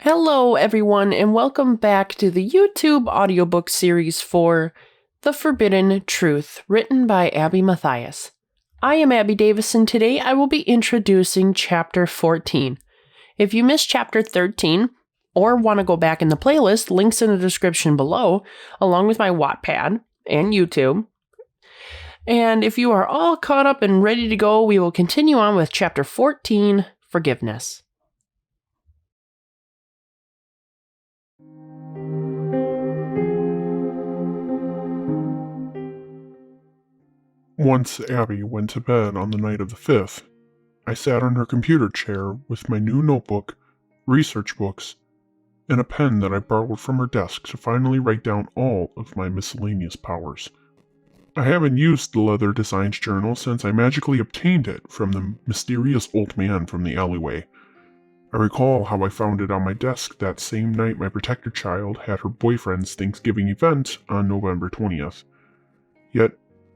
Hello, everyone, and welcome back to the YouTube audiobook series for The Forbidden Truth, written by Abby Matthias. I am Abby Davis, and today I will be introducing Chapter 14. If you missed Chapter 13, or want to go back in the playlist, links in the description below, along with my Wattpad and YouTube. And if you are all caught up and ready to go, we will continue on with Chapter 14, Forgiveness. Once Abby went to bed on the night of the 5th, I sat on her computer chair with my new notebook, research books, and a pen that I borrowed from her desk to finally write down all of my miscellaneous powers. I haven't used the leather designs journal since I magically obtained it from the mysterious old man from the alleyway. I recall how I found it on my desk that same night my protector child had her boyfriend's Thanksgiving event on November 20th. Yet,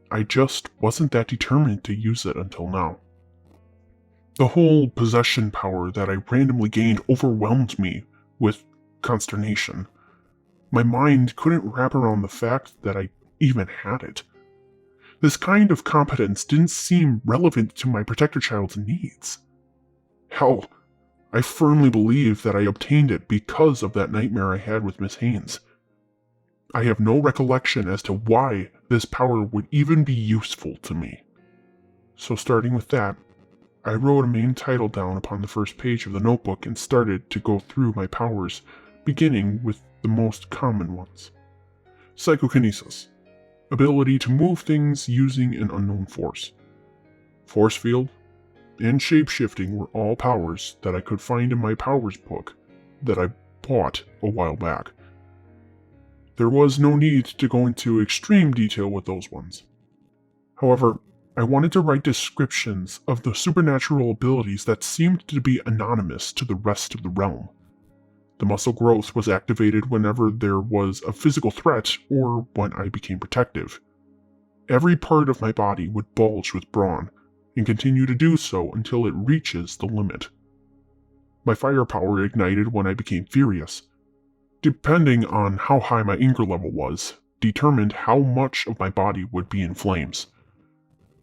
I just wasn't that determined to use it until now. The whole possession power that I randomly gained overwhelmed me with consternation. My mind couldn't wrap around the fact that I even had it. This kind of competence didn't seem relevant to my protector child's needs. Hell, I firmly believe that I obtained it because of that nightmare I had with Miss Haynes. I have no recollection as to why this power would even be useful to me. So starting with that, I wrote a main title down upon the first page of the notebook and started to go through my powers, beginning with the most common ones. Psychokinesis, ability to move things using an unknown force. Force field, and shapeshifting were all powers that I could find in my powers book that I bought a while back. There was no need to go into extreme detail with those ones. However, I wanted to write descriptions of the supernatural abilities that seemed to be anonymous to the rest of the realm. The muscle growth was activated whenever there was a physical threat or when I became protective. Every part of my body would bulge with brawn, and continue to do so until it reaches the limit. My firepower ignited when I became furious. Depending on how high my anger level was, determined how much of my body would be in flames.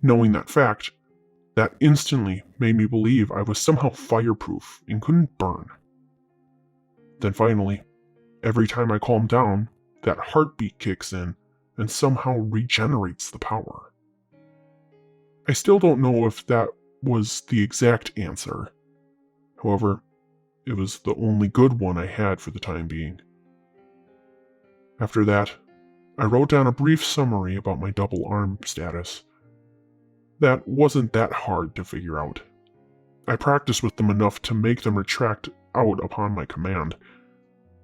Knowing that fact, that instantly made me believe I was somehow fireproof and couldn't burn. Then finally, every time I calm down, that heartbeat kicks in and somehow regenerates the power. I still don't know if that was the exact answer. However, it was the only good one I had for the time being. After that, I wrote down a brief summary about my double arm status. That wasn't that hard to figure out. I practiced with them enough to make them retract out upon my command,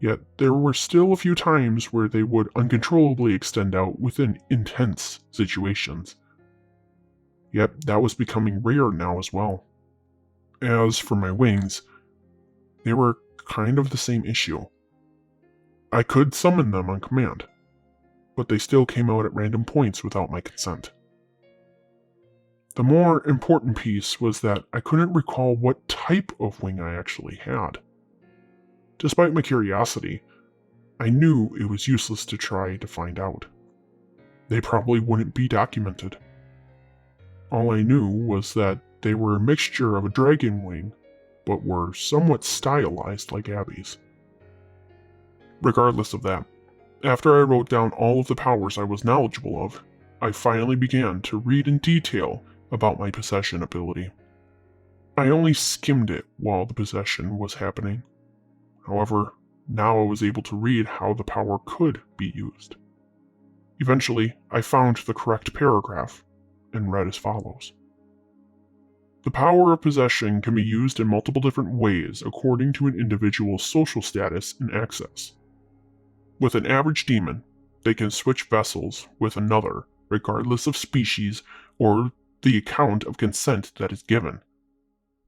yet there were still a few times where they would uncontrollably extend out within intense situations. Yet that was becoming rare now as well. As for my wings, they were kind of the same issue. I could summon them on command, but they still came out at random points without my consent. The more important piece was that I couldn't recall what type of wing I actually had. Despite my curiosity, I knew it was useless to try to find out. They probably wouldn't be documented. All I knew was that they were a mixture of a dragon wing, but were somewhat stylized like Abby's. Regardless of that, after I wrote down all of the powers I was knowledgeable of, I finally began to read in detail about my possession ability. I only skimmed it while the possession was happening. However, now I was able to read how the power could be used. Eventually, I found the correct paragraph and read as follows. The power of possession can be used in multiple different ways according to an individual's social status and access. With an average demon, they can switch vessels with another, regardless of species or the account of consent that is given.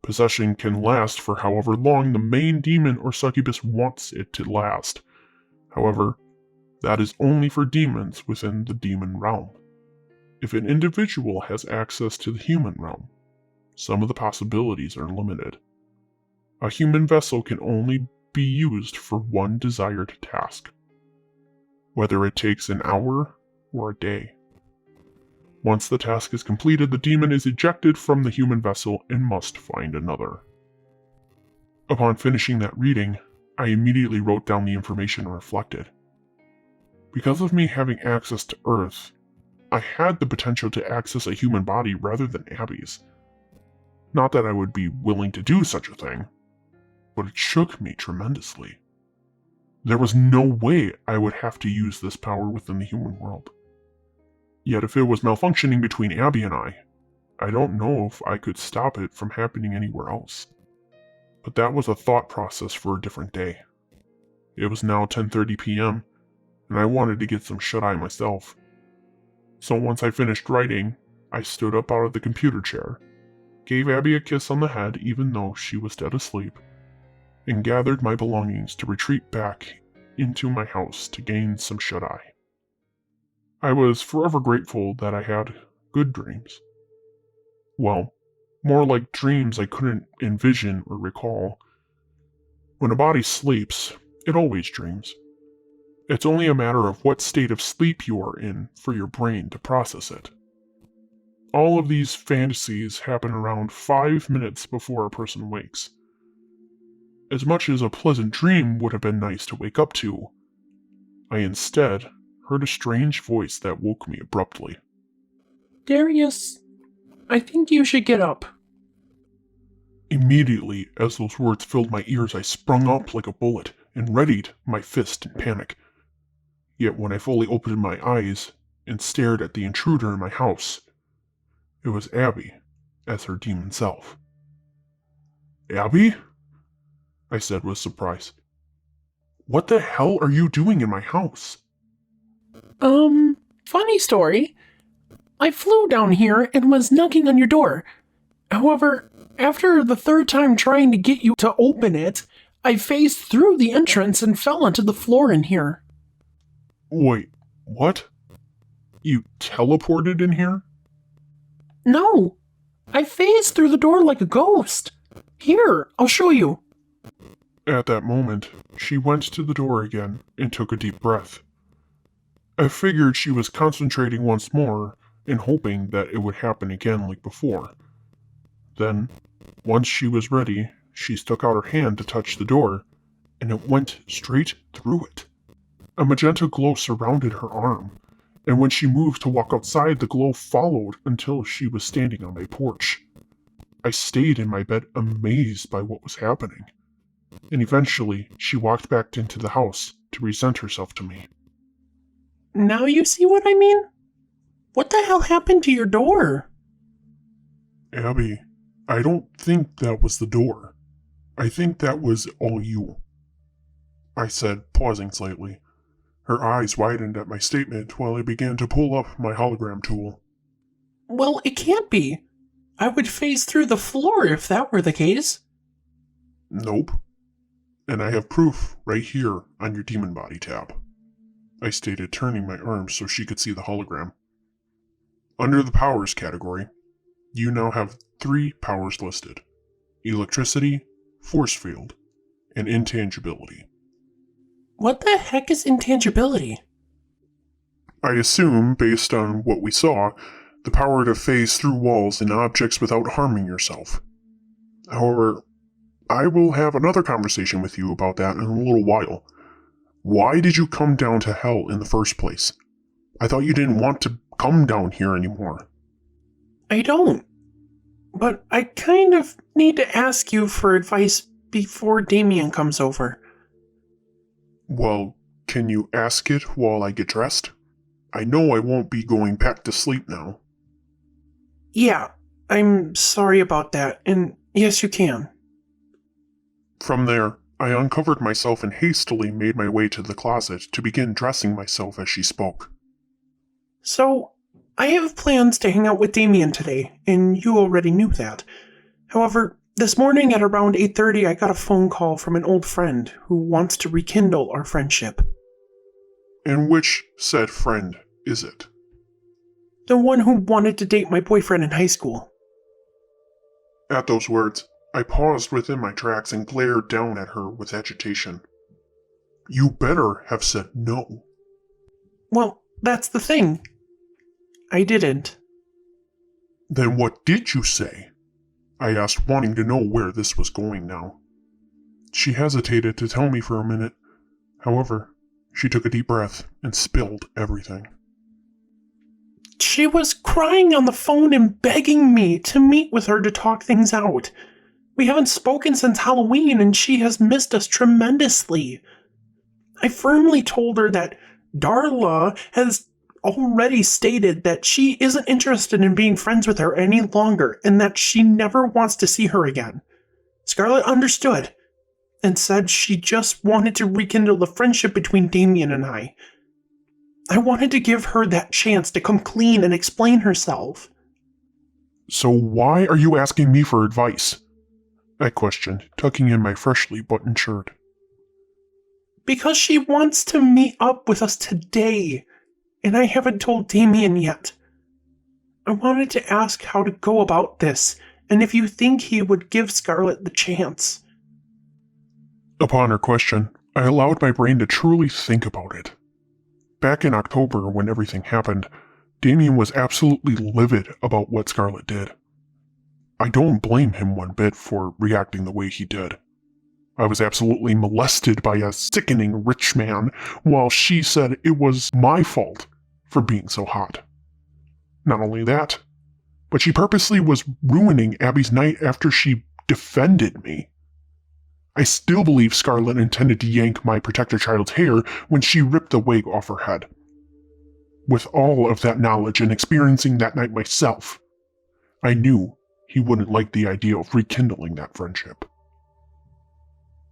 Possession can last for however long the main demon or succubus wants it to last. However, that is only for demons within the demon realm. If an individual has access to the human realm, some of the possibilities are limited. A human vessel can only be used for one desired task, whether it takes an hour or a day. Once the task is completed, the demon is ejected from the human vessel and must find another. Upon finishing that reading, I immediately wrote down the information and reflected. Because of me having access to Earth, I had the potential to access a human body rather than Abby's. Not that I would be willing to do such a thing, but it shook me tremendously. There was no way I would have to use this power within the human world. Yet if it was malfunctioning between Abby and I don't know if I could stop it from happening anywhere else. But that was a thought process for a different day. It was now 10:30 p.m., and I wanted to get some shut-eye myself. So once I finished writing, I stood up out of the computer chair, gave Abby a kiss on the head even though she was dead asleep, and gathered my belongings to retreat back into my house to gain some shut-eye. I was forever grateful that I had good dreams. Well, more like dreams I couldn't envision or recall. When a body sleeps, it always dreams. It's only a matter of what state of sleep you are in for your brain to process it. All of these fantasies happen around 5 minutes before a person wakes. As much as a pleasant dream would have been nice to wake up to, I instead heard a strange voice that woke me abruptly. Darius, I think you should get up. Immediately, as those words filled my ears, I sprung up like a bullet and readied my fist in panic. Yet when I fully opened my eyes and stared at the intruder in my house, it was Abby as her demon self. "Abby?" I said with surprise. "What the hell are you doing in my house?" Funny story. I flew down here and was knocking on your door. However, after the third time trying to get you to open it, I phased through the entrance and fell onto the floor in here. Wait, what? You teleported in here? No, I phased through the door like a ghost. Here, I'll show you. At that moment, she went to the door again and took a deep breath. I figured she was concentrating once more and hoping that it would happen again like before. Then, once she was ready, she stuck out her hand to touch the door, and it went straight through it. A magenta glow surrounded her arm, and when she moved to walk outside, the glow followed until she was standing on my porch. I stayed in my bed amazed by what was happening, and eventually she walked back into the house to present herself to me. Now you see what I mean? What the hell happened to your door? Abby, I don't think that was the door. I think that was all you, I said, pausing slightly. Her eyes widened at my statement while I began to pull up my hologram tool. Well, it can't be. I would phase through the floor if that were the case. Nope. And I have proof right here on your demon body tab, I stated, turning my arms so she could see the hologram. Under the powers category, you now have 3 powers listed: electricity, force field, and intangibility. What the heck is intangibility? I assume, based on what we saw, the power to phase through walls and objects without harming yourself. However, I will have another conversation with you about that in a little while. Why did you come down to hell in the first place? I thought you didn't want to come down here anymore. I don't. But I kind of need to ask you for advice before Damien comes over. Well, can you ask it while I get dressed? I know I won't be going back to sleep now. Yeah, I'm sorry about that, and yes, you can. From there, I uncovered myself and hastily made my way to the closet to begin dressing myself as she spoke. So, I have plans to hang out with Damien today, and you already knew that. However, this morning at around 8:30 I got a phone call from an old friend who wants to rekindle our friendship. And which said friend is it? The one who wanted to date my boyfriend in high school. At those words, I paused within my tracks and glared down at her with agitation. You better have said no. Well, that's the thing. I didn't. Then what did you say? I asked, wanting to know where this was going now. She hesitated to tell me for a minute. However, she took a deep breath and spilled everything. She was crying on the phone and begging me to meet with her to talk things out. We haven't spoken since Halloween, and she has missed us tremendously. I firmly told her that Darla has already stated that she isn't interested in being friends with her any longer, and that she never wants to see her again. Scarlet understood, and said she just wanted to rekindle the friendship between Damien and I. I wanted to give her that chance to come clean and explain herself. So why are you asking me for advice? I questioned, tucking in my freshly buttoned shirt. Because she wants to meet up with us today, and I haven't told Damien yet. I wanted to ask how to go about this, and if you think he would give Scarlet the chance. Upon her question, I allowed my brain to truly think about it. Back in October, when everything happened, Damien was absolutely livid about what Scarlet did. I don't blame him one bit for reacting the way he did. I was absolutely molested by a sickening rich man, while she said it was my fault for being so hot. Not only that, but she purposely was ruining Abby's night after she defended me. I still believe Scarlet intended to yank my protector child's hair when she ripped the wig off her head. With all of that knowledge and experiencing that night myself, I knew he wouldn't like the idea of rekindling that friendship.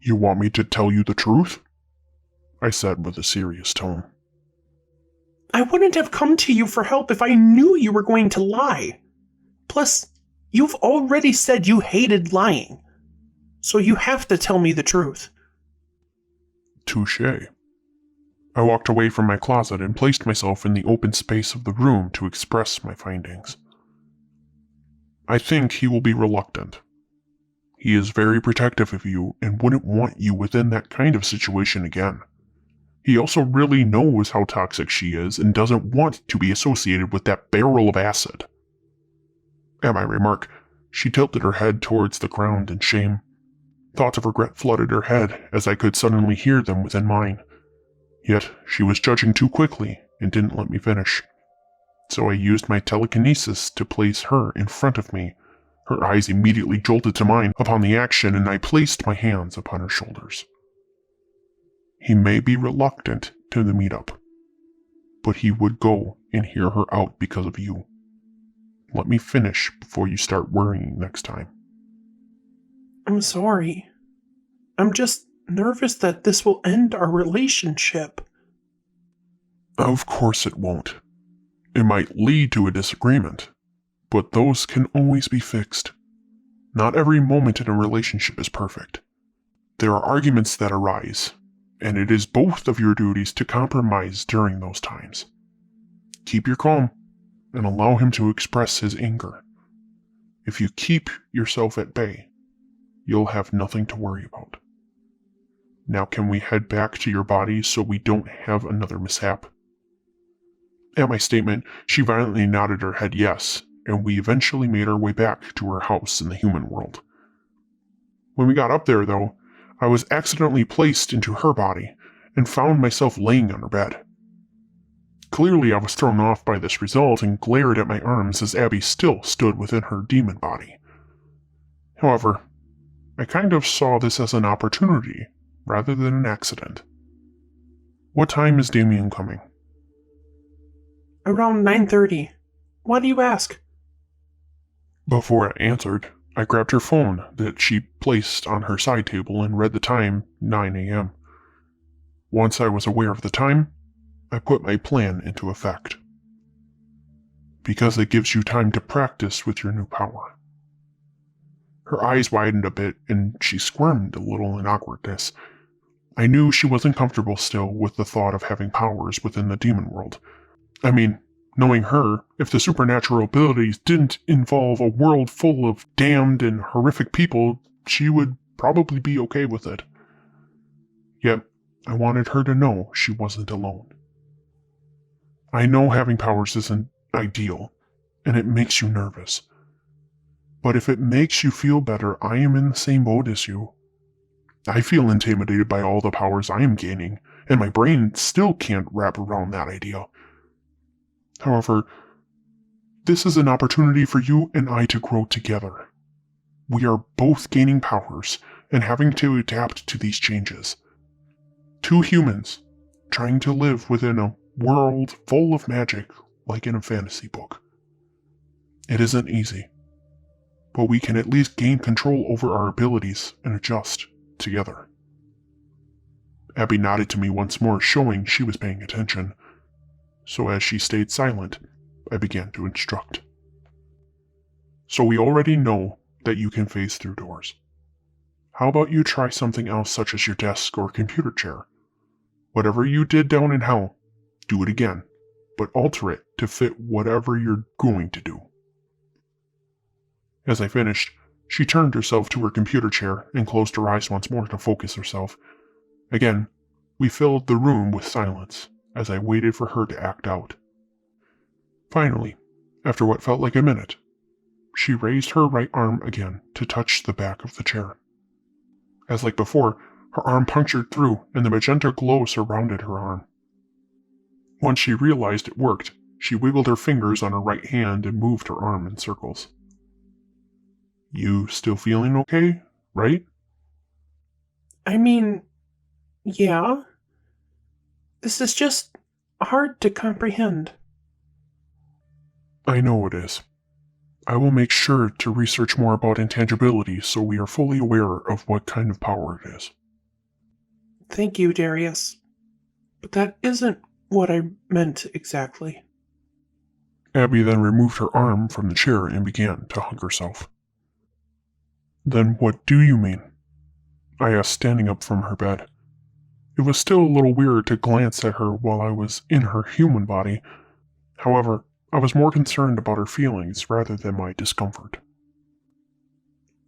You want me to tell you the truth? I said with a serious tone. I wouldn't have come to you for help if I knew you were going to lie. Plus, you've already said you hated lying. So you have to tell me the truth. Touché. I walked away from my closet and placed myself in the open space of the room to express my findings. I think he will be reluctant. He is very protective of you and wouldn't want you within that kind of situation again. He also really knows how toxic she is and doesn't want to be associated with that barrel of acid. At my remark, she tilted her head towards the ground in shame. Thoughts of regret flooded her head as I could suddenly hear them within mine. Yet she was judging too quickly and didn't let me finish. So I used my telekinesis to place her in front of me. Her eyes immediately jolted to mine upon the action, and I placed my hands upon her shoulders. He may be reluctant to the meetup, but he would go and hear her out because of you. Let me finish before you start worrying next time. I'm sorry. I'm just nervous that this will end our relationship. Of course it won't. It might lead to a disagreement, but those can always be fixed. Not every moment in a relationship is perfect. There are arguments that arise, and it is both of your duties to compromise during those times. Keep your calm, and allow him to express his anger. If you keep yourself at bay, you'll have nothing to worry about. Now can we head back to your body so we don't have another mishap? At my statement, she violently nodded her head yes, and we eventually made our way back to her house in the human world. When we got up there, though, I was accidentally placed into her body and found myself laying on her bed. Clearly, I was thrown off by this result and glared at my arms as Abby still stood within her demon body. However, I kind of saw this as an opportunity rather than an accident. What time is Damien coming? Around 9:30. Why do you ask? Before I answered, I grabbed her phone that she placed on her side table and read the time, 9 a.m. Once I was aware of the time, I put my plan into effect. Because it gives you time to practice with your new power. Her eyes widened a bit and she squirmed a little in awkwardness. I knew she wasn't comfortable still with the thought of having powers within the demon world. I mean, knowing her, if the supernatural abilities didn't involve a world full of damned and horrific people, she would probably be okay with it. Yet, I wanted her to know she wasn't alone. I know having powers isn't ideal, and it makes you nervous. But if it makes you feel better, I am in the same boat as you. I feel intimidated by all the powers I am gaining, and my brain still can't wrap around that idea. However, this is an opportunity for you and I to grow together. We are both gaining powers and having to adapt to these changes. Two humans trying to live within a world full of magic like in a fantasy book. It isn't easy, but we can at least gain control over our abilities and adjust together. Abby nodded to me once more, showing she was paying attention. So as she stayed silent, I began to instruct. So we already know that you can phase through doors. How about you try something else such as your desk or computer chair? Whatever you did down in hell, do it again, but alter it to fit whatever you're going to do. As I finished, she turned herself to her computer chair and closed her eyes once more to focus herself. Again, we filled the room with silence as I waited for her to act out. Finally, after what felt like a minute, she raised her right arm again to touch the back of the chair. As like before, her arm punctured through and the magenta glow surrounded her arm. Once she realized it worked, she wiggled her fingers on her right hand and moved her arm in circles. You still feeling okay, right? I mean, yeah. This is just hard to comprehend. I know it is. I will make sure to research more about intangibility so we are fully aware of what kind of power it is. Thank you, Darius. But that isn't what I meant exactly. Abby then removed her arm from the chair and began to hug herself. Then what do you mean? I asked, standing up from her bed. It was still a little weird to glance at her while I was in her human body. However, I was more concerned about her feelings rather than my discomfort.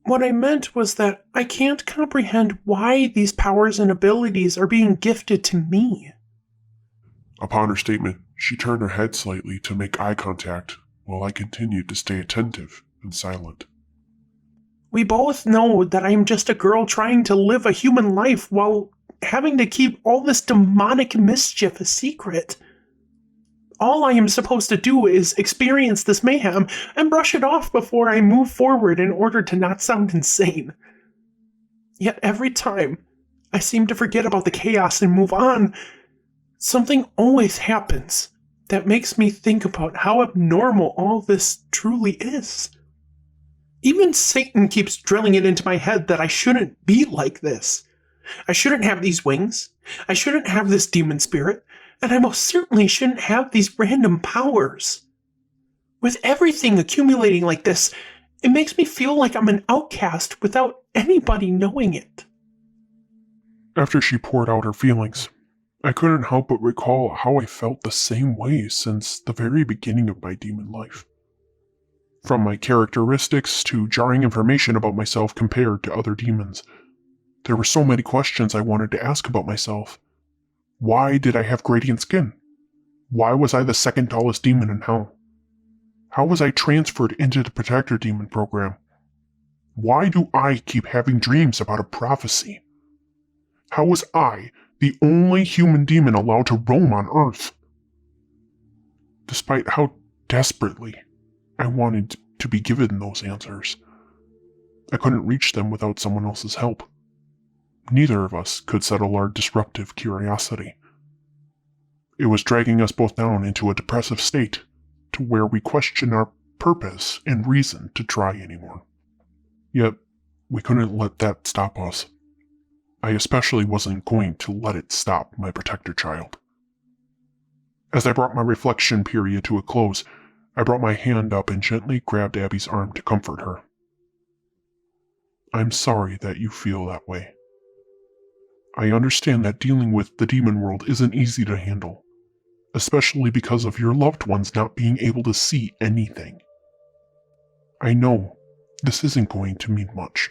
What I meant was that I can't comprehend why these powers and abilities are being gifted to me. Upon her statement, she turned her head slightly to make eye contact while I continued to stay attentive and silent. We both know that I am just a girl trying to live a human life while having to keep all this demonic mischief a secret. All I am supposed to do is experience this mayhem and brush it off before I move forward in order to not sound insane. Yet every time I seem to forget about the chaos and move on, something always happens that makes me think about how abnormal all this truly is. Even Satan keeps drilling it into my head that I shouldn't be like this. I shouldn't have these wings. I shouldn't have this demon spirit. And I most certainly shouldn't have these random powers. With everything accumulating like this, it makes me feel like I'm an outcast without anybody knowing it. After she poured out her feelings, I couldn't help but recall how I felt the same way since the very beginning of my demon life. From my characteristics to jarring information about myself compared to other demons, there were so many questions I wanted to ask about myself. Why did I have gradient skin? Why was I the second tallest demon in hell? How was I transferred into the Protector Demon program? Why do I keep having dreams about a prophecy? How was I the only human demon allowed to roam on Earth? Despite how desperately I wanted to be given those answers, I couldn't reach them without someone else's help. Neither of us could settle our disruptive curiosity. It was dragging us both down into a depressive state, to where we questioned our purpose and reason to try anymore. Yet, we couldn't let that stop us. I especially wasn't going to let it stop my protector child. As I brought my reflection period to a close, I brought my hand up and gently grabbed Abby's arm to comfort her. I'm sorry that you feel that way. I understand that dealing with the demon world isn't easy to handle, especially because of your loved ones not being able to see anything. I know this isn't going to mean much,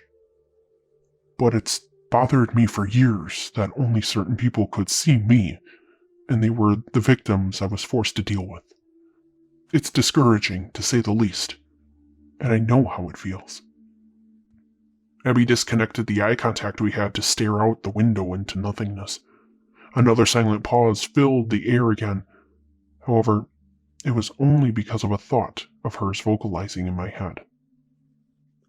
but it's bothered me for years that only certain people could see me, and they were the victims I was forced to deal with. It's discouraging, to say the least, and I know how it feels. Abby disconnected the eye contact we had to stare out the window into nothingness. Another silent pause filled the air again. However, it was only because of a thought of hers vocalizing in my head.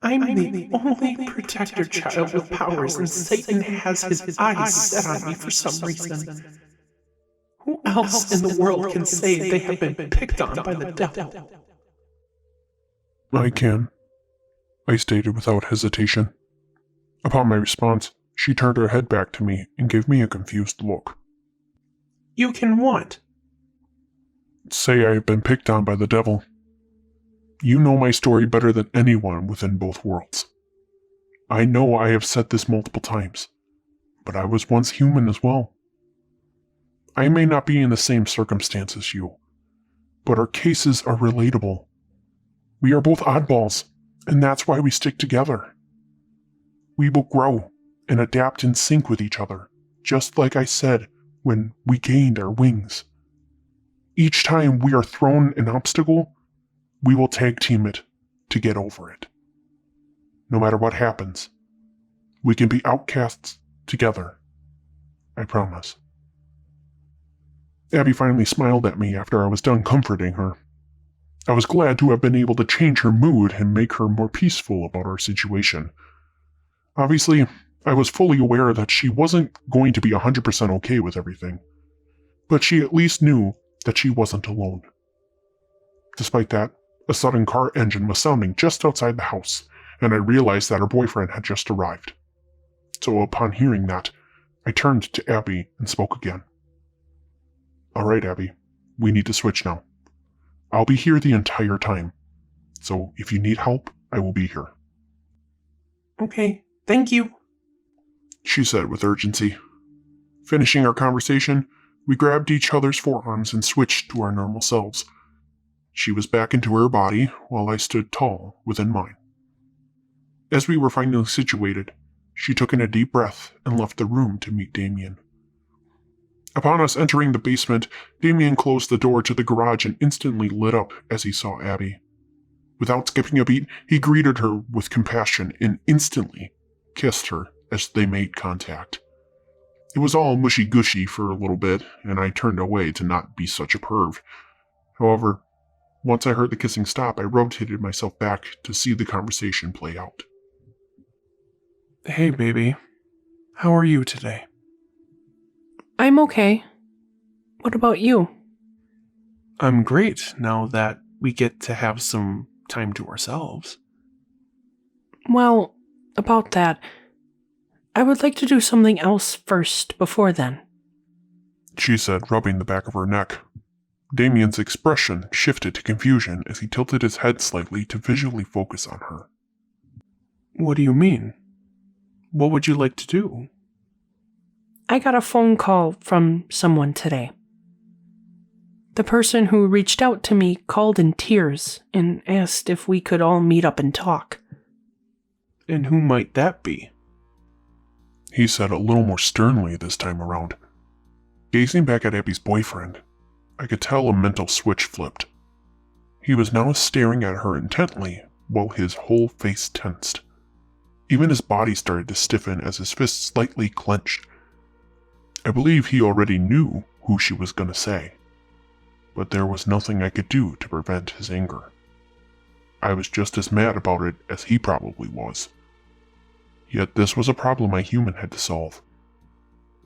I'm the only protector child with powers, and Satan has his eyes set on me for some reason. Who else in the world can say they have been picked on by the devil? I can, I stated without hesitation. Upon my response, she turned her head back to me and gave me a confused look. You can what? Say I have been picked on by the devil. You know my story better than anyone within both worlds. I know I have said this multiple times, but I was once human as well. I may not be in the same circumstance as you, but our cases are relatable. We are both oddballs, and that's why we stick together. We will grow and adapt in sync with each other, just like I said when we gained our wings. Each time we are thrown an obstacle, we will tag team it to get over it. No matter what happens, we can be outcasts together. I promise. Abby finally smiled at me after I was done comforting her. I was glad to have been able to change her mood and make her more peaceful about our situation. Obviously, I was fully aware that she wasn't going to be 100% okay with everything, but she at least knew that she wasn't alone. Despite that, a sudden car engine was sounding just outside the house, and I realized that her boyfriend had just arrived. So upon hearing that, I turned to Abby and spoke again. All right, Abby, we need to switch now. I'll be here the entire time, so if you need help, I will be here. Okay, thank you, she said with urgency. Finishing our conversation, we grabbed each other's forearms and switched to our normal selves. She was back into her body, while I stood tall within mine. As we were finally situated, she took in a deep breath and left the room to meet Damien. Upon us entering the basement, Damien closed the door to the garage and instantly lit up as he saw Abby. Without skipping a beat, he greeted her with compassion and instantly kissed her as they made contact. It was all mushy-gushy for a little bit, and I turned away to not be such a perv. However, once I heard the kissing stop, I rotated myself back to see the conversation play out. Hey, baby. How are you today? I'm okay. What about you? I'm great now that we get to have some time to ourselves. Well, about that, I would like to do something else first before then, she said, rubbing the back of her neck. Damien's expression shifted to confusion as he tilted his head slightly to visually focus on her. What do you mean? What would you like to do? I got a phone call from someone today. The person who reached out to me called in tears and asked if we could all meet up and talk. And who might that be? He said a little more sternly this time around. Gazing back at Abby's boyfriend, I could tell a mental switch flipped. He was now staring at her intently while his whole face tensed. Even his body started to stiffen as his fists slightly clenched. I believe he already knew who she was going to say, but there was nothing I could do to prevent his anger. I was just as mad about it as he probably was. Yet this was a problem a human had to solve.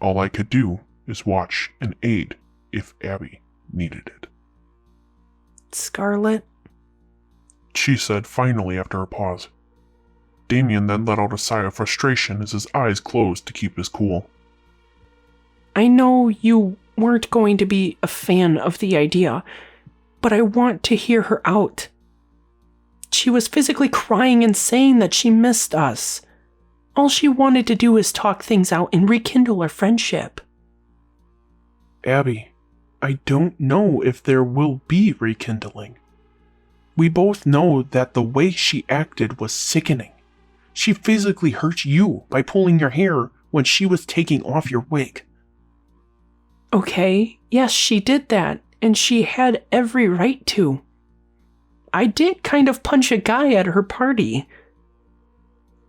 All I could do is watch and aid if Abby needed it. Scarlet? She said finally after a pause. Damien then let out a sigh of frustration as his eyes closed to keep his cool. I know you weren't going to be a fan of the idea, but I want to hear her out. She was physically crying and saying that she missed us. All she wanted to do is talk things out and rekindle our friendship. Abby, I don't know if there will be rekindling. We both know that the way she acted was sickening. She physically hurt you by pulling your hair when she was taking off your wig. Okay, yes, she did that, and she had every right to. I did kind of punch a guy at her party.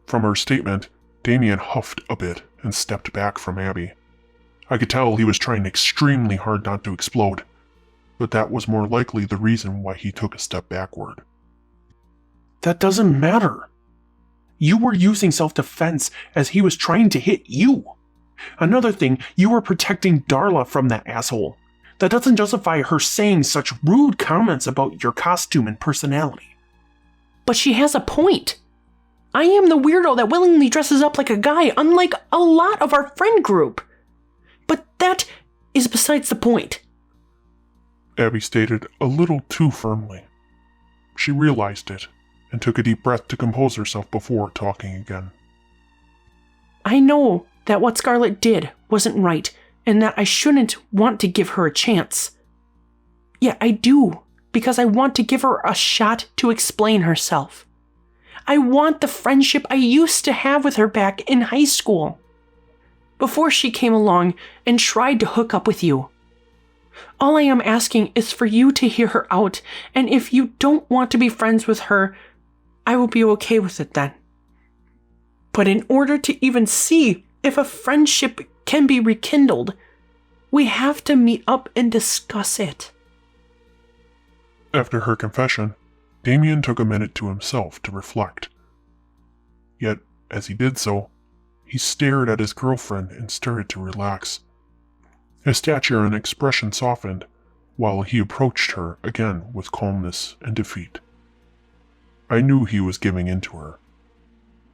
From her statement, Damien huffed a bit and stepped back from Abby. I could tell he was trying extremely hard not to explode, but that was more likely the reason why he took a step backward. That doesn't matter. You were using self-defense as he was trying to hit you. Another thing, you were protecting Darla from that asshole. That doesn't justify her saying such rude comments about your costume and personality. But she has a point. I am the weirdo that willingly dresses up like a guy, unlike a lot of our friend group. But that is besides the point. Abby stated a little too firmly. She realized it and took a deep breath to compose herself before talking again. I know that what Scarlett did wasn't right, and that I shouldn't want to give her a chance. Yet I do, because I want to give her a shot to explain herself. I want the friendship I used to have with her back in high school, before she came along and tried to hook up with you. All I am asking is for you to hear her out, and if you don't want to be friends with her, I will be okay with it then. But in order to even see if a friendship can be rekindled, we have to meet up and discuss it. After her confession, Damien took a minute to himself to reflect. Yet, as he did so, he stared at his girlfriend and started to relax. His stature and expression softened, while he approached her again with calmness and defeat. I knew he was giving in to her,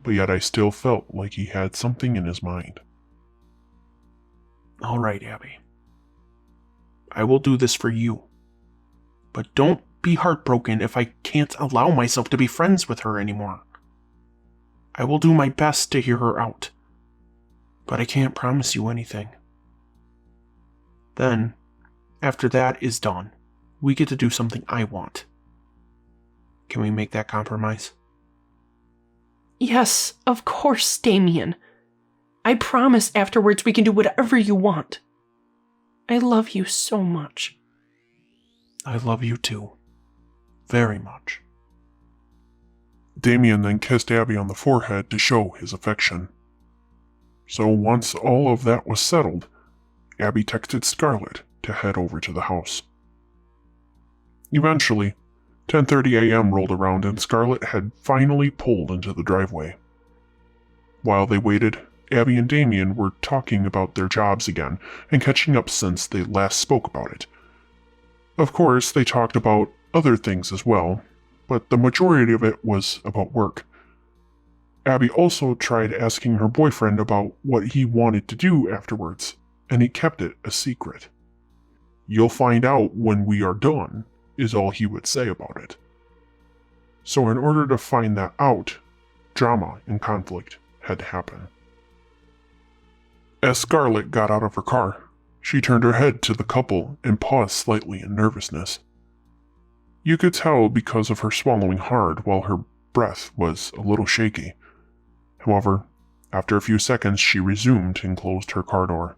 but yet I still felt like he had something in his mind. All right, Abby. I will do this for you. But don't be heartbroken if I can't allow myself to be friends with her anymore. I will do my best to hear her out, but I can't promise you anything. Then, after that is done, we get to do something I want. Can we make that compromise? Yes, of course, Damien. I promise afterwards we can do whatever you want. I love you so much. I love you too. Very much. Damien then kissed Abby on the forehead to show his affection. So once all of that was settled, Abby texted Scarlett to head over to the house. Eventually, 10:30 a.m. rolled around and Scarlett had finally pulled into the driveway. While they waited, Abby and Damien were talking about their jobs again and catching up since they last spoke about it. Of course, they talked about other things as well, but the majority of it was about work. Abby also tried asking her boyfriend about what he wanted to do afterwards, and he kept it a secret. "You'll find out when we are done," is all he would say about it. So in order to find that out, drama and conflict had to happen. As Scarlett got out of her car, she turned her head to the couple and paused slightly in nervousness. You could tell because of her swallowing hard while her breath was a little shaky. However, after a few seconds she resumed and closed her car door.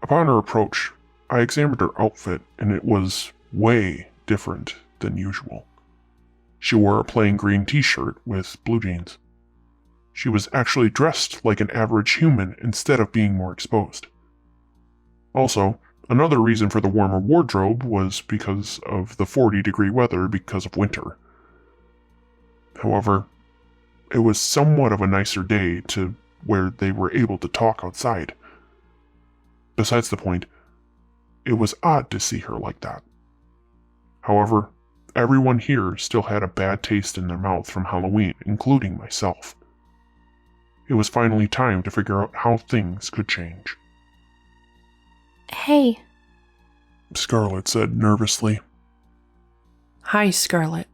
Upon her approach, I examined her outfit and it was way different than usual. She wore a plain green t-shirt with blue jeans. She was actually dressed like an average human instead of being more exposed. Also, another reason for the warmer wardrobe was because of the 40-degree weather because of winter. However, it was somewhat of a nicer day to where they were able to talk outside. Besides the point, it was odd to see her like that. However, everyone here still had a bad taste in their mouth from Halloween, including myself. It was finally time to figure out how things could change. Hey. Scarlett said nervously. Hi, Scarlett.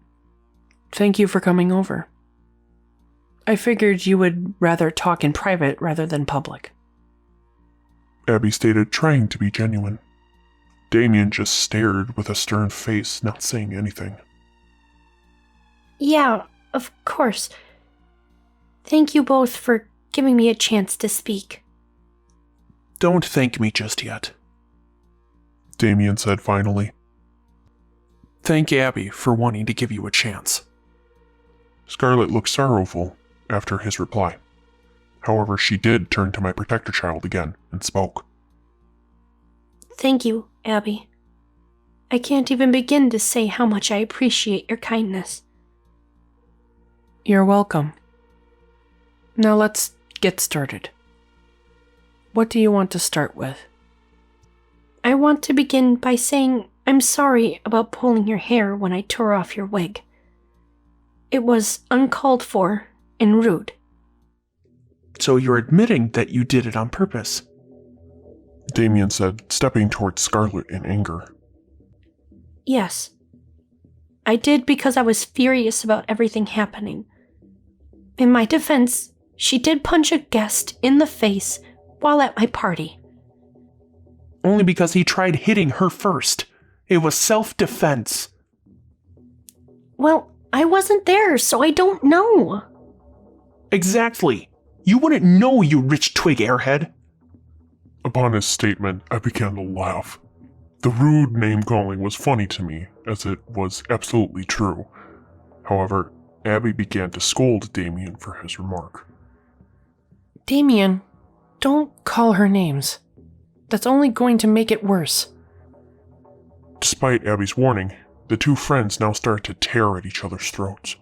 Thank you for coming over. I figured you would rather talk in private rather than public. Abby stated, trying to be genuine. Damien just stared with a stern face, not saying anything. Yeah, of course. Thank you both for giving me a chance to speak. Don't thank me just yet. Damien said finally. Thank Abby for wanting to give you a chance. Scarlet looked sorrowful after his reply. However, she did turn to my protector child again and spoke. Thank you, Abby. I can't even begin to say how much I appreciate your kindness. You're welcome. Now let's get started. What do you want to start with? I want to begin by saying I'm sorry about pulling your hair when I tore off your wig. It was uncalled for and rude. So you're admitting that you did it on purpose? Damien said, stepping towards Scarlet in anger. Yes. I did because I was furious about everything happening. In my defense, she did punch a guest in the face while at my party. Only because he tried hitting her first. It was self-defense. Well, I wasn't there, so I don't know. Exactly. You wouldn't know, you rich twig airhead. Upon his statement, I began to laugh. The rude name-calling was funny to me, as it was absolutely true. However, Abby began to scold Damien for his remark. Damien, don't call her names. That's only going to make it worse. Despite Abby's warning, the two friends now started to tear at each other's throats.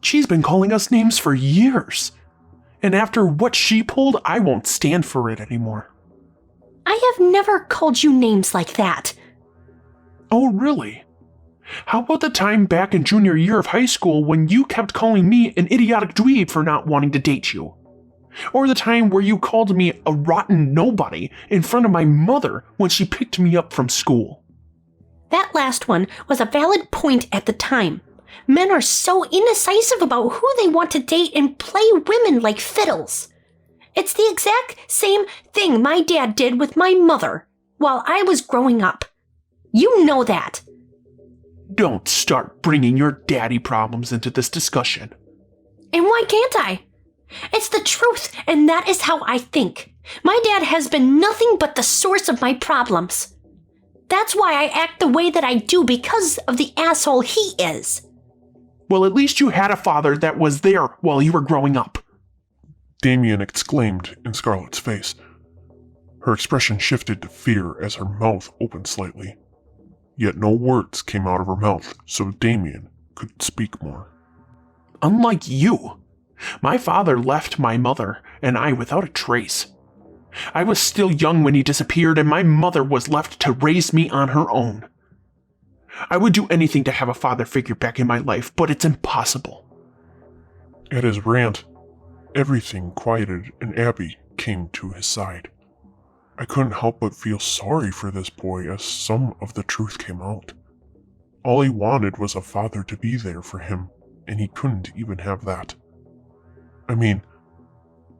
She's been calling us names for years. And after what she pulled, I won't stand for it anymore. I have never called you names like that. Oh, really? How about the time back in junior year of high school when you kept calling me an idiotic dweeb for not wanting to date you? Or the time where you called me a rotten nobody in front of my mother when she picked me up from school? That last one was a valid point at the time. Men are so indecisive about who they want to date and play women like fiddles. It's the exact same thing my dad did with my mother while I was growing up. You know that. Don't start bringing your daddy problems into this discussion. And why can't I? It's the truth, and that is how I think. My dad has been nothing but the source of my problems. That's why I act the way that I do, because of the asshole he is. Well, at least you had a father that was there while you were growing up. Damien exclaimed in Scarlet's face. Her expression shifted to fear as her mouth opened slightly. Yet no words came out of her mouth, so Damien could speak more. Unlike you, my father left my mother and I without a trace. I was still young when he disappeared, and my mother was left to raise me on her own. I would do anything to have a father figure back in my life, but it's impossible. At his rant, everything quieted and Abby came to his side. I couldn't help but feel sorry for this boy as some of the truth came out. All he wanted was a father to be there for him, and he couldn't even have that. I mean,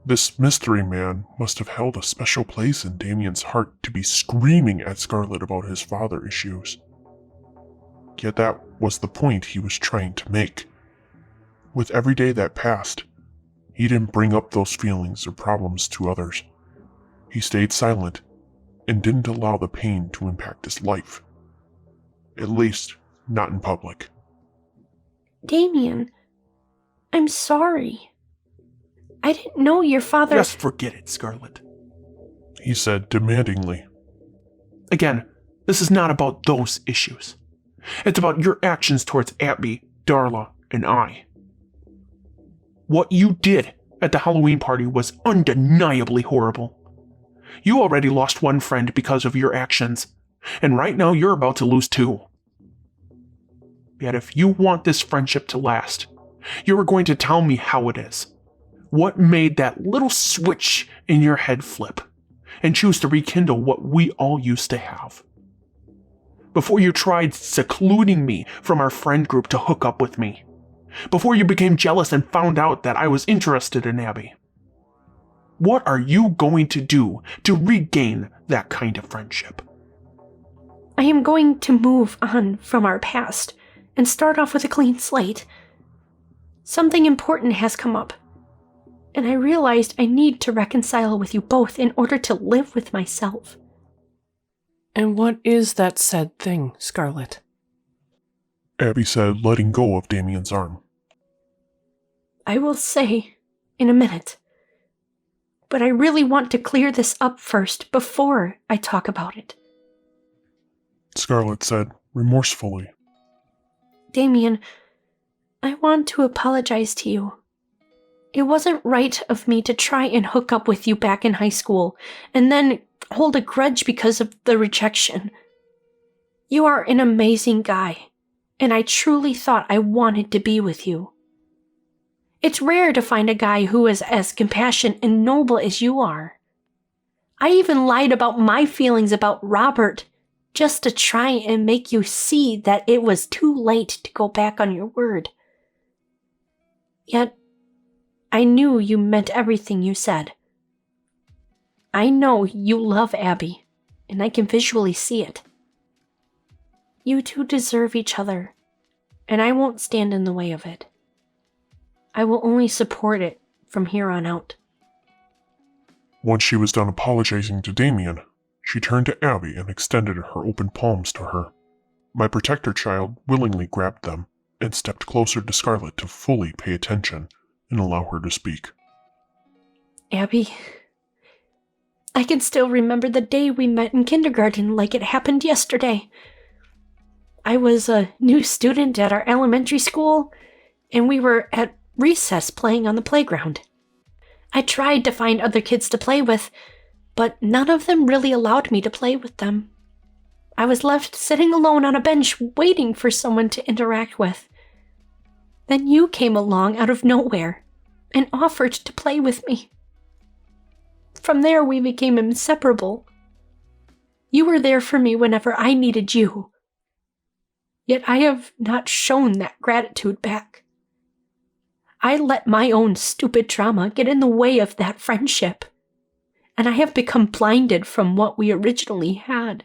this mystery man must have held a special place in Damien's heart to be screaming at Scarlet about his father issues. Yet that was the point he was trying to make. With every day that passed, he didn't bring up those feelings or problems to others. He stayed silent and didn't allow the pain to impact his life. At least, not in public. Damien, I'm sorry. I didn't know your father— Just forget it, Scarlet. He said demandingly. Again, this is not about those issues. It's about your actions towards Abby, Darla, and I. What you did at the Halloween party was undeniably horrible. You already lost one friend because of your actions, and right now you're about to lose two. Yet if you want this friendship to last, you are going to tell me how it is. What made that little switch in your head flip and choose to rekindle what we all used to have? Before you tried secluding me from our friend group to hook up with me. Before you became jealous and found out that I was interested in Abby. What are you going to do to regain that kind of friendship? I am going to move on from our past and start off with a clean slate. Something important has come up. And I realized I need to reconcile with you both in order to live with myself. And what is that said thing, Scarlet? Abby said, letting go of Damien's arm. I will say in a minute. But I really want to clear this up first before I talk about it. Scarlet said, remorsefully. Damien, I want to apologize to you. It wasn't right of me to try and hook up with you back in high school, and then hold a grudge because of the rejection. You are an amazing guy, and I truly thought I wanted to be with you. It's rare to find a guy who is as compassionate and noble as you are. I even lied about my feelings about Robert just to try and make you see that it was too late to go back on your word. Yet, I knew you meant everything you said. I know you love Abby, and I can visually see it. You two deserve each other, and I won't stand in the way of it. I will only support it from here on out. Once she was done apologizing to Damien, she turned to Abby and extended her open palms to her. My protector child willingly grabbed them and stepped closer to Scarlet to fully pay attention and allow her to speak. Abby, I can still remember the day we met in kindergarten like it happened yesterday. I was a new student at our elementary school, and we were at recess playing on the playground. I tried to find other kids to play with, but none of them really allowed me to play with them. I was left sitting alone on a bench waiting for someone to interact with. Then you came along out of nowhere and offered to play with me. From there, we became inseparable. You were there for me whenever I needed you. Yet I have not shown that gratitude back. I let my own stupid trauma get in the way of that friendship, and I have become blinded from what we originally had.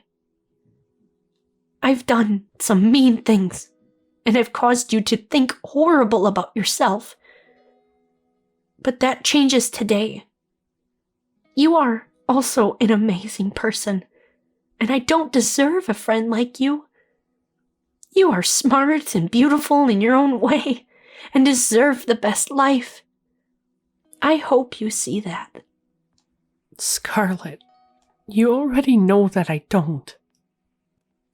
I've done some mean things, and have caused you to think horrible about yourself. But that changes today. You are also an amazing person, and I don't deserve a friend like you. You are smart and beautiful in your own way, and deserve the best life. I hope you see that. Scarlet, you already know that I don't.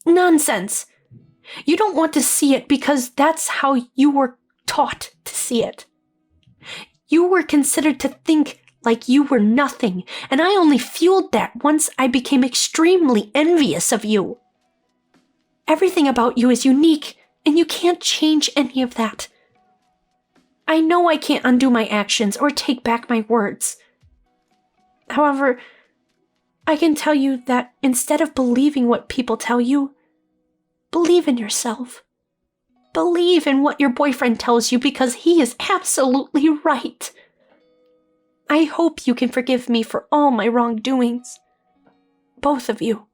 Nonsense! You don't want to see it because that's how you were taught to see it. You were considered to think like you were nothing, and I only fueled that once I became extremely envious of you. Everything about you is unique, and you can't change any of that. I know I can't undo my actions or take back my words. However, I can tell you that instead of believing what people tell you, believe in yourself. Believe in what your boyfriend tells you because he is absolutely right. I hope you can forgive me for all my wrongdoings. Both of you.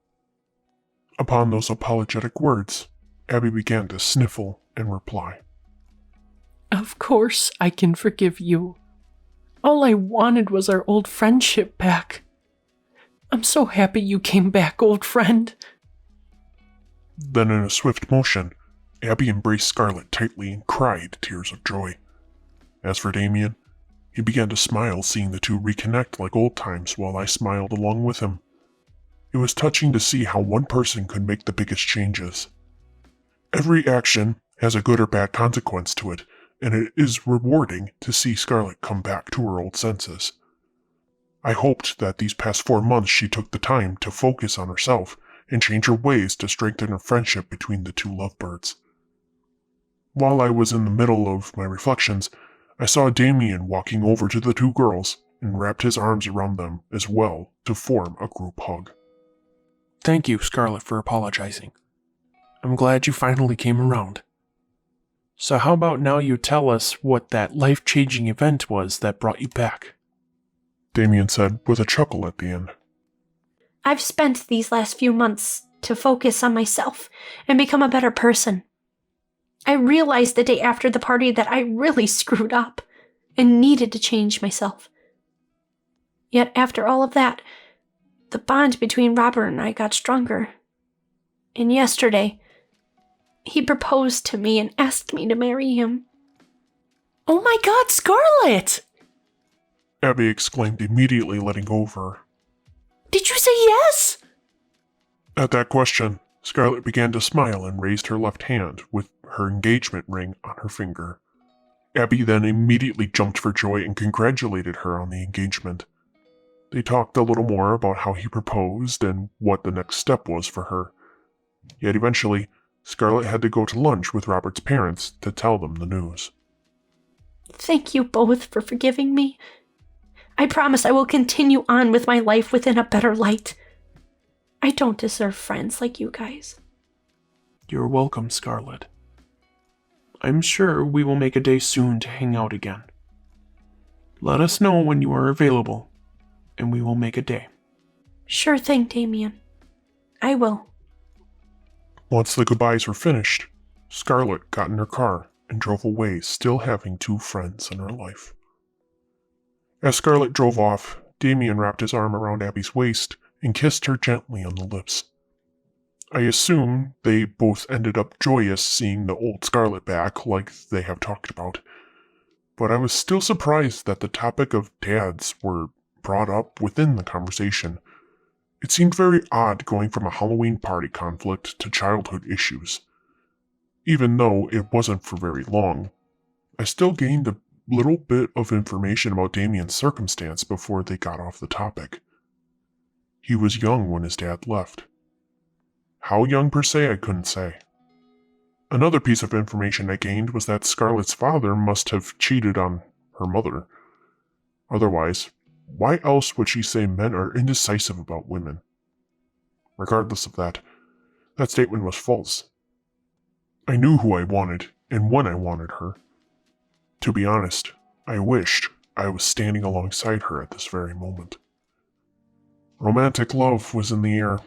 Upon those apologetic words, Abby began to sniffle and reply. Of course I can forgive you. All I wanted was our old friendship back. I'm so happy you came back, old friend. Then in a swift motion, Abby embraced Scarlet tightly and cried tears of joy. As for Damien, he began to smile seeing the two reconnect like old times while I smiled along with him. It was touching to see how one person could make the biggest changes. Every action has a good or bad consequence to it, and it is rewarding to see Scarlet come back to her old senses. I hoped that these past 4 months she took the time to focus on herself and change her ways to strengthen a friendship between the two lovebirds. While I was in the middle of my reflections, I saw Damien walking over to the two girls and wrapped his arms around them as well to form a group hug. Thank you, Scarlet, for apologizing. I'm glad you finally came around. So how about now you tell us what that life-changing event was that brought you back? Damien said with a chuckle at the end. I've spent these last few months to focus on myself and become a better person. I realized the day after the party that I really screwed up and needed to change myself. Yet after all of that, the bond between Robert and I got stronger. And yesterday, he proposed to me and asked me to marry him. Oh my God, Scarlet! Abby exclaimed, immediately letting go of her. Did you say yes? At that question, Scarlet began to smile and raised her left hand with her engagement ring on her finger. Abby then immediately jumped for joy and congratulated her on the engagement. They talked a little more about how he proposed and what the next step was for her. Yet eventually, Scarlet had to go to lunch with Robert's parents to tell them the news. Thank you both for forgiving me. I promise I will continue on with my life within a better light. I don't deserve friends like you guys. You're welcome, Scarlet. I'm sure we will make a day soon to hang out again. Let us know when you are available, and we will make a day. Sure thing, Damien. I will. Once the goodbyes were finished, Scarlet got in her car and drove away, still having 2 friends in her life. As Scarlet drove off, Damien wrapped his arm around Abby's waist and kissed her gently on the lips. I assume they both ended up joyous seeing the old Scarlet back, like they have talked about. But I was still surprised that the topic of dads were brought up within the conversation. It seemed very odd going from a Halloween party conflict to childhood issues. Even though it wasn't for very long, I still gained a little bit of information about Damien's circumstance before they got off the topic. He was young when his dad left. How young per se, I couldn't say. Another piece of information I gained was that Scarlet's father must have cheated on her mother. Otherwise, why else would she say men are indecisive about women? Regardless of that, that statement was false. I knew who I wanted and when I wanted her. To be honest, I wished I was standing alongside her at this very moment. Romantic love was in the air,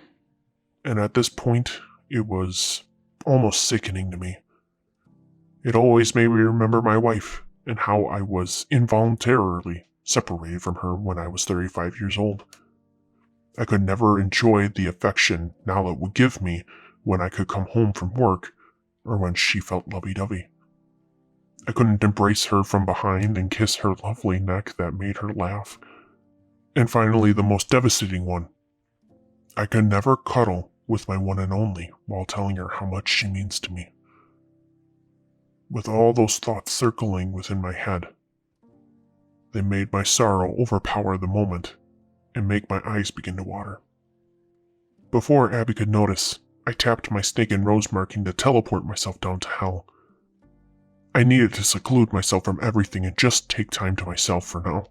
and at this point, it was almost sickening to me. It always made me remember my wife and how I was involuntarily separated from her when I was 35 years old. I could never enjoy the affection Nala would give me when I could come home from work or when she felt lovey-dovey. I couldn't embrace her from behind and kiss her lovely neck that made her laugh. And finally, the most devastating one. I could never cuddle with my one and only while telling her how much she means to me. With all those thoughts circling within my head, they made my sorrow overpower the moment and make my eyes begin to water. Before Abby could notice, I tapped my snake and rose marking to teleport myself down to hell. I needed to seclude myself from everything and just take time to myself for now.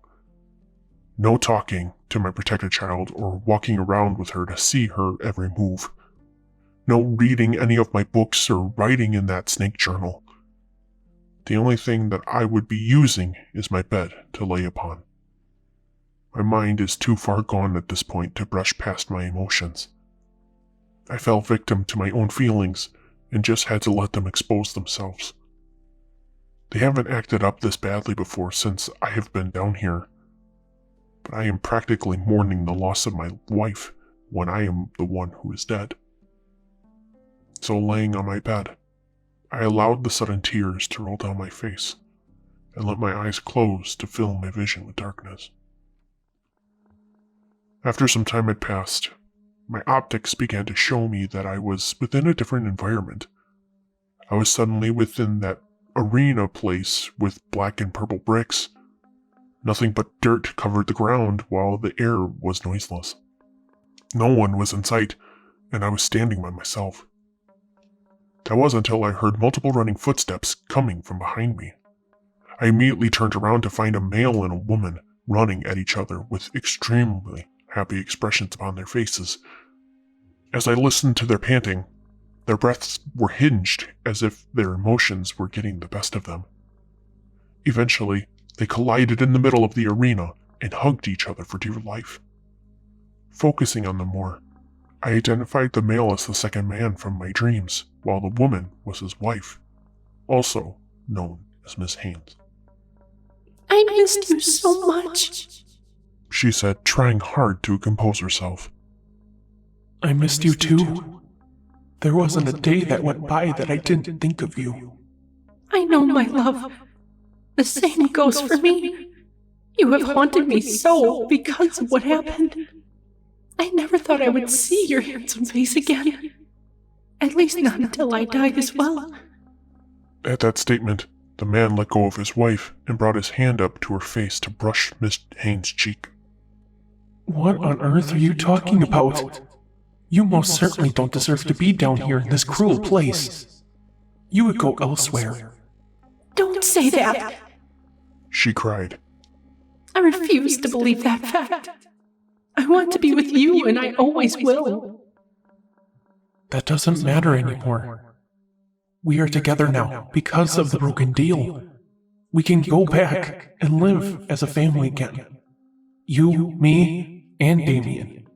No talking to my protected child or walking around with her to see her every move. No reading any of my books or writing in that snake journal. The only thing that I would be using is my bed to lay upon. My mind is too far gone at this point to brush past my emotions. I fell victim to my own feelings and just had to let them expose themselves. They haven't acted up this badly before since I have been down here, but I am practically mourning the loss of my wife when I am the one who is dead. So laying on my bed, I allowed the sudden tears to roll down my face and let my eyes close to fill my vision with darkness. After some time had passed, my optics began to show me that I was within a different environment. I was suddenly within that arena place with black and purple bricks. Nothing but dirt covered the ground while the air was noiseless. No one was in sight, and I was standing by myself. That was until I heard multiple running footsteps coming from behind me. I immediately turned around to find a male and a woman running at each other with extremely happy expressions upon their faces. As I listened to their panting, their breaths were hinged as if their emotions were getting the best of them. Eventually, they collided in the middle of the arena and hugged each other for dear life. Focusing on them more, I identified the male as the second man from my dreams, while the woman was his wife, also known as Miss Haynes. I missed you so much. she said, trying hard to compose herself. I missed you too. There wasn't a day that went by that I didn't think of you. I know, my love. The same goes for me. You have haunted me so because of what happened. I never thought I would see your handsome face again. At least not until I died as well. At that statement, the man let go of his wife and brought his hand up to her face to brush Miss Haynes' cheek. What on earth are you talking about? You most certainly don't deserve to be down here in this cruel place. You would go elsewhere. Don't say that. She cried. I refuse to believe that fact. I want to be with you, and I always will. That doesn't matter anymore. We are together now because of the broken deal. We can go back and live as a family again. You, me, and Damien.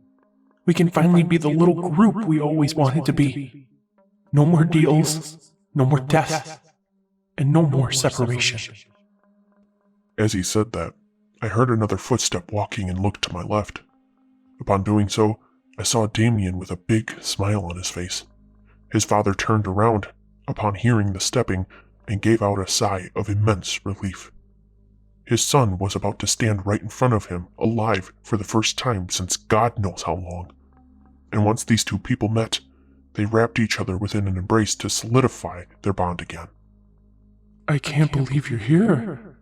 We can finally be the little group we always wanted to be. No more deals, no more death, and no more separation. As he said that, I heard another footstep walking and looked to my left. Upon doing so, I saw Damien with a big smile on his face. His father turned around upon hearing the stepping and gave out a sigh of immense relief. His son was about to stand right in front of him, alive for the first time since God knows how long. And once these two people met, they wrapped each other within an embrace to solidify their bond again. I can't believe you're here,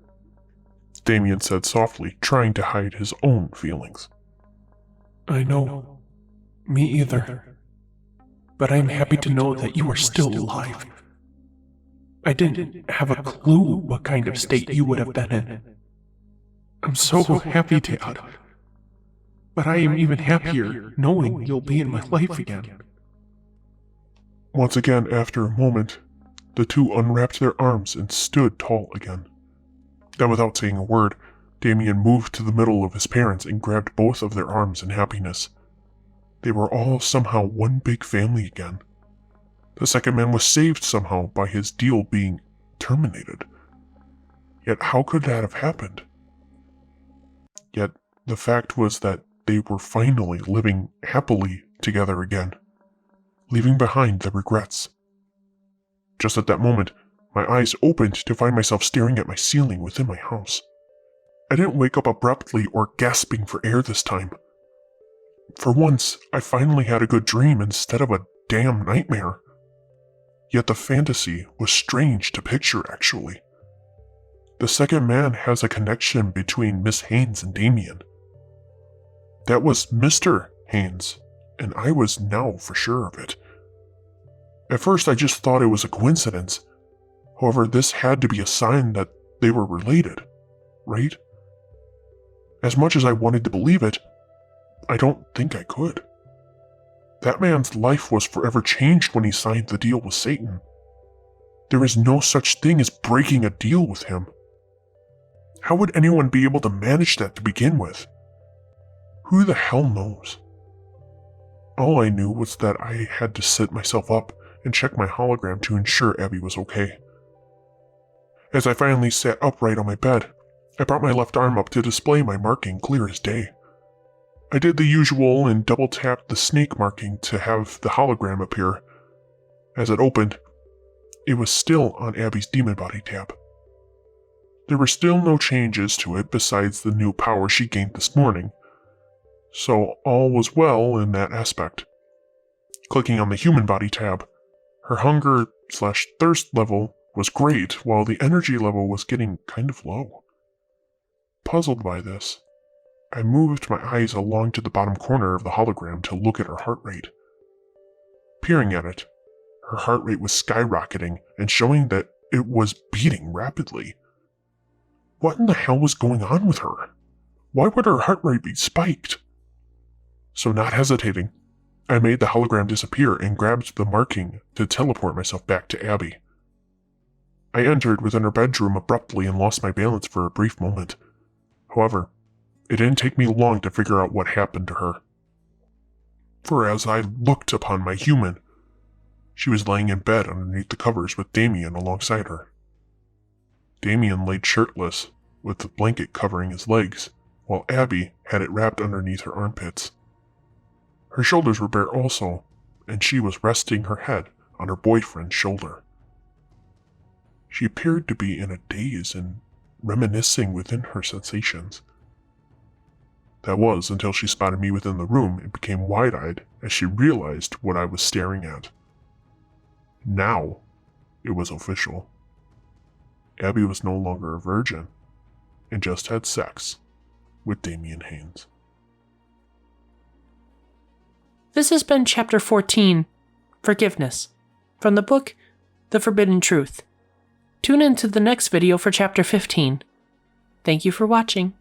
Damien said softly, trying to hide his own feelings. I know. Me either. But I'm happy to know that you are still alive. I didn't have a clue what kind of state you would have been in. I'm so happy, Dad. But I am even happier knowing you'll be in my life again. Once again, after a moment, the two unwrapped their arms and stood tall again. Then, without saying a word, Damien moved to the middle of his parents and grabbed both of their arms in happiness. They were all somehow one big family again. The second man was saved somehow by his deal being terminated. Yet how could that have happened? Yet the fact was that they were finally living happily together again, leaving behind the regrets. Just at that moment, my eyes opened to find myself staring at my ceiling within my house. I didn't wake up abruptly or gasping for air this time. For once, I finally had a good dream instead of a damn nightmare. Yet the fantasy was strange to picture, actually. The second man has a connection between Miss Haynes and Damien. That was Mr. Haynes, and I was now for sure of it. At first, I just thought it was a coincidence. However, this had to be a sign that they were related, right? As much as I wanted to believe it, I don't think I could. That man's life was forever changed when he signed the deal with Satan. There is no such thing as breaking a deal with him. How would anyone be able to manage that to begin with? Who the hell knows? All I knew was that I had to sit myself up and check my hologram to ensure Abby was okay. As I finally sat upright on my bed, I brought my left arm up to display my marking clear as day. I did the usual and double-tapped the snake marking to have the hologram appear. As it opened, it was still on Abby's demon body tab. There were still no changes to it besides the new power she gained this morning, so all was well in that aspect. Clicking on the human body tab, her hunger/thirst level was great, while the energy level was getting kind of low. Puzzled by this, I moved my eyes along to the bottom corner of the hologram to look at her heart rate. Peering at it, her heart rate was skyrocketing and showing that it was beating rapidly. What in the hell was going on with her? Why would her heart rate be spiked? So not hesitating, I made the hologram disappear and grabbed the marking to teleport myself back to Abby. I entered within her bedroom abruptly and lost my balance for a brief moment. However, it didn't take me long to figure out what happened to her. For as I looked upon my human, she was laying in bed underneath the covers with Damien alongside her. Damien laid shirtless, with the blanket covering his legs, while Abby had it wrapped underneath her armpits. Her shoulders were bare also, and she was resting her head on her boyfriend's shoulder. She appeared to be in a daze and reminiscing within her sensations. That was until she spotted me within the room and became wide-eyed as she realized what I was staring at. Now, it was official. Abby was no longer a virgin and just had sex with Damian Haynes. This has been Chapter 14, Forgiveness, from the book The Forbidden Truth. Tune in to the next video for Chapter 15. Thank you for watching.